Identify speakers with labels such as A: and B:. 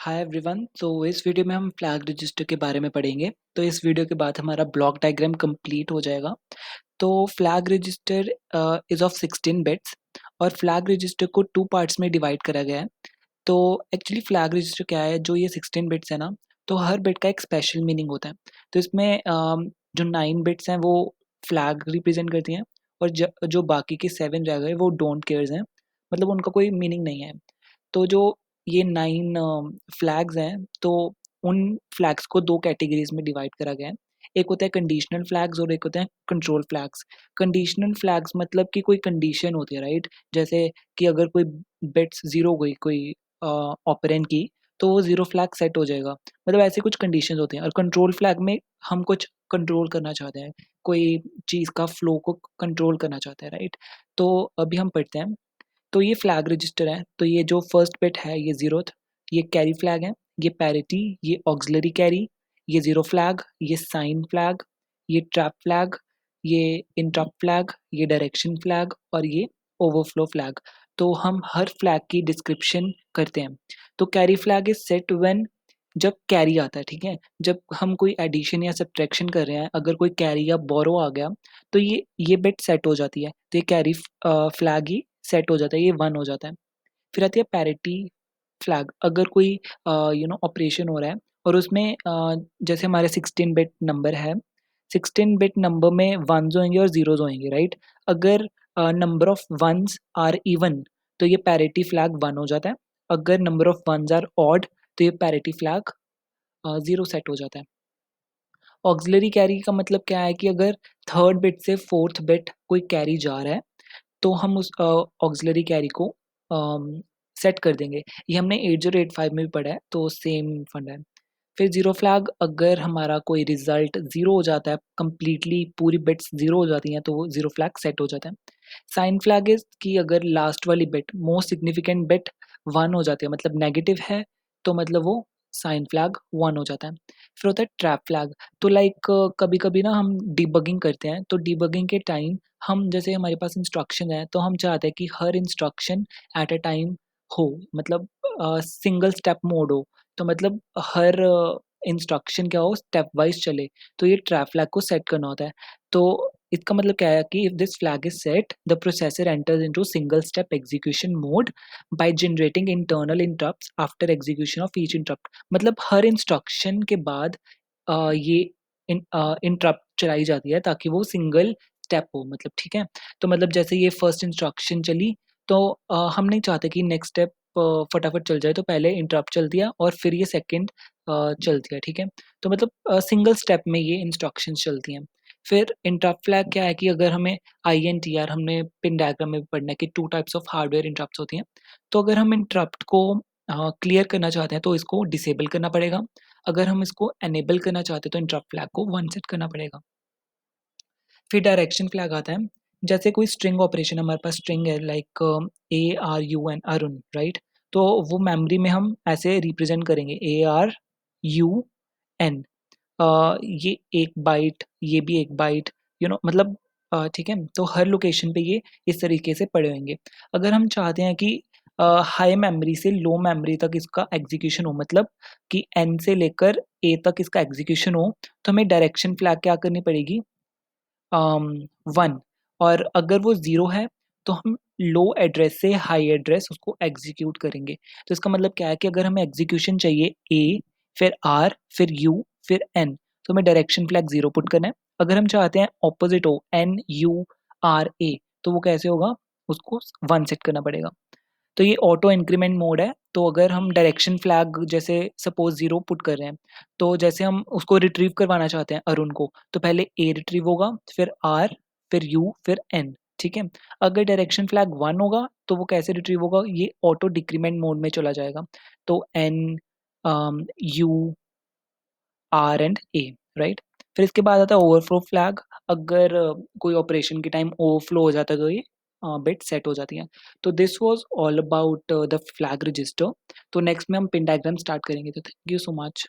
A: Hi everyone. तो इस video में हम फ्लैग रजिस्टर के बारे में पढ़ेंगे। तो इस वीडियो के बाद हमारा ब्लॉक डायग्राम कंप्लीट हो जाएगा। तो flag register is of 16 bits और फ्लैग रजिस्टर को टू पार्ट्स में डिवाइड करा गया है। तो एक्चुअली फ्लैग रजिस्टर क्या है, जो ये 16 बिट्स है ना, तो हर बिट का एक स्पेशल मीनिंग होता है। तो इसमें जो 9 बिट्स हैं वो फ्लैग रिप्रेजेंट करती हैं और जो बाकी के 7 रह गए वो डोंट केयर्स हैं, मतलब उनका कोई मीनिंग नहीं है। तो जो ये 9 फ्लैग्स हैं, तो उन फ्लैग्स को 2 कैटेगरीज़ में डिवाइड करा गया है। एक होता है कंडीशनल फ्लैग्स और एक होता है कंट्रोल फ्लैग्स। कंडीशनल फ्लैग्स मतलब कि कोई कंडीशन होती है, राइट? जैसे कि अगर कोई बिट्स 0 गई कोई ऑपरेंड की, तो वो 0 फ्लैग सेट हो जाएगा। मतलब ऐसी कुछ कंडीशंस होती हैं। और कंट्रोल फ्लैग में हम कुछ कंट्रोल करना चाहते हैं, कोई चीज़ का फ्लो को कंट्रोल करना चाहते हैं, राइट? तो अभी हम पढ़ते हैं। तो ये फ्लैग रजिस्टर है। तो ये जो फर्स्ट बिट है ये ज़ीरोथ, ये कैरी फ्लैग है, ये पैरिटी, ये ऑक्सिलरी कैरी, ये ज़ीरो फ्लैग, ये साइन फ्लैग, ये ट्रैप फ्लैग, ये इंटरप्ट फ्लैग, ये डायरेक्शन फ्लैग और ये ओवरफ्लो फ्लैग। तो हम हर फ्लैग की डिस्क्रिप्शन करते हैं। तो carry flag is set when, जब कैरी आता है, ठीक है? जब हम कोई एडिशन या सब्ट्रैक्शन कर रहे हैं, अगर कोई कैरी या बोरो आ गया, तो ये बिट सेट हो जाती है। तो ये कैरी फ्लैग ही सेट हो जाता है, ये 1 हो जाता है। फिर आती है पैरिटी फ्लैग। अगर कोई ऑपरेशन हो रहा है और उसमें जैसे हमारे 16 बिट नंबर है, 16 बिट नंबर में वन्स होंगे और ज़ीरोज़ होंगे, राइट? अगर number of ones are even, तो ये पैरिटी फ्लैग 1 हो जाता है। अगर number of ones are odd, तो ये पैरिटी फ्लैग 0 सेट हो जाता है। ऑक्सिलरी कैरी का मतलब क्या है कि अगर थर्ड बिट से फोर्थ बिट कोई कैरी जा रहा है, तो हम उस ऑक्सिलरी कैरी को सेट कर देंगे। ये हमने 8085 में भी पढ़ा है, तो सेम फंडा है। फिर ज़ीरो फ्लैग, अगर हमारा कोई रिज़ल्ट 0 हो जाता है, कंप्लीटली पूरी बिट्स 0 हो जाती हैं, तो वो ज़ीरो फ्लैग सेट हो जाता है। साइन फ्लैग इज़ कि अगर लास्ट वाली बिट, मोस्ट सिग्निफिकेंट बिट 1 हो जाती है, मतलब नेगेटिव है, तो मतलब वो साइन फ्लैग 1 हो जाता है। फिर होता है ट्रैप फ्लैग। तो लाइक कभी-कभी ना हम डिबगिंग करते हैं, तो डिबगिंग के टाइम हम, जैसे हमारे पास इंस्ट्रक्शन है, तो हम चाहते हैं कि हर इंस्ट्रक्शन एट अ टाइम हो, मतलब सिंगल स्टेप मोड हो। तो मतलब हर इंस्ट्रक्शन क्या हो, स्टेप वाइज चले। तो ये ट्रैप फ्लैग को सेट करना होता है। तो इसका मतलब क्या है कि if this flag is set, the processor enters into single step execution mode by generating internal interrupts after execution of each interrupt. मतलब हर इंस्ट्रक्शन के बाद ये इंटरप्ट चलाई जाती है, ताकि वो सिंगल स्टेप हो, मतलब ठीक है? तो मतलब जैसे ये फर्स्ट इंस्ट्रक्शन चली, तो हम नहीं चाहते कि नेक्स्ट स्टेप फटाफट चल जाए, तो पहले इंटरप्ट चल दिया और फिर ये सेकंड चल दिया, ठीक है? तो मतलब सिंगल स्टेप में ये इंस्ट्रक्शंस चलती हैं। फिर इंटरप्ट फ्लैग क्या है कि अगर हमें आईएनटीआर, हमने पिन डायग्राम में भी पढ़ना है कि 2 टाइप्स ऑफ हार्डवेयर इंटरप्ट्स होती हैं। तो अगर हम इंटरप्ट को क्लियर करना चाहते हैं, तो इसको डिसेबल करना पड़ेगा। अगर हम इसको एनेबल करना चाहते हैं, तो इंटरप्ट फ्लैग को 1 सेट करना पड़ेगा। फिर डायरेक्शन फ्लैग आता है। जैसे कोई स्ट्रिंग ऑपरेशन, हमारे पास स्ट्रिंग है लाइक ARUN, अरुण, राइट? तो वो मेमोरी में हम ऐसे रिप्रेजेंट करेंगे ARUN। ये 1 बाइट, ये भी 1 बाइट, मतलब ठीक है? तो हर लोकेशन पे ये इस तरीके से पड़े होंगे। अगर हम चाहते हैं कि हाई मेमोरी से लो मेमोरी तक इसका एग्ज़ीक्यूशन हो, मतलब कि N से लेकर A तक इसका एग्ज़ीक्यूशन हो, तो हमें डायरेक्शन फ्लैग क्या करनी पड़ेगी? 1। और अगर वो 0 है, तो हम लो एड्रेस से हाई एड्रेस उसको एग्ज़ीक्यूट करेंगे। तो इसका मतलब क्या है कि अगर हमें एग्ज़ीक्यूशन चाहिए A, फिर R, फिर U, फिर N, तो हमें डायरेक्शन फ्लैग 0 पुट करना है। अगर हम चाहते हैं ऑपोज़िट हो, NURA, तो वो कैसे होगा? उसको 1 सेट करना पड़ेगा। तो ये ऑटो इंक्रीमेंट मोड है। तो अगर हम डायरेक्शन फ्लैग जैसे सपोज़ 0 पुट कर रहे हैं, तो जैसे हम उसको रिट्रीव करवाना चाहते हैं अरुण को, तो पहले A रिट्रीव होगा, फिर R, फिर U, फिर N, ठीक है? अगर डायरेक्शन फ्लैग 1 होगा, तो वो कैसे रिट्रीव होगा? ये ऑटो डिक्रीमेंट मोड में चला जाएगा। तो N, U, R and A, right? फिर इसके बाद आता है ओवरफ्लो फ्लैग। अगर कोई ऑपरेशन के टाइम ओवरफ्लो हो जाता है, तो ये बिट सेट हो जाती हैं। तो this was all about the flag register. तो नेक्स्ट में हम पिन डायग्राम स्टार्ट करेंगे। तो थैंक यू सो मच।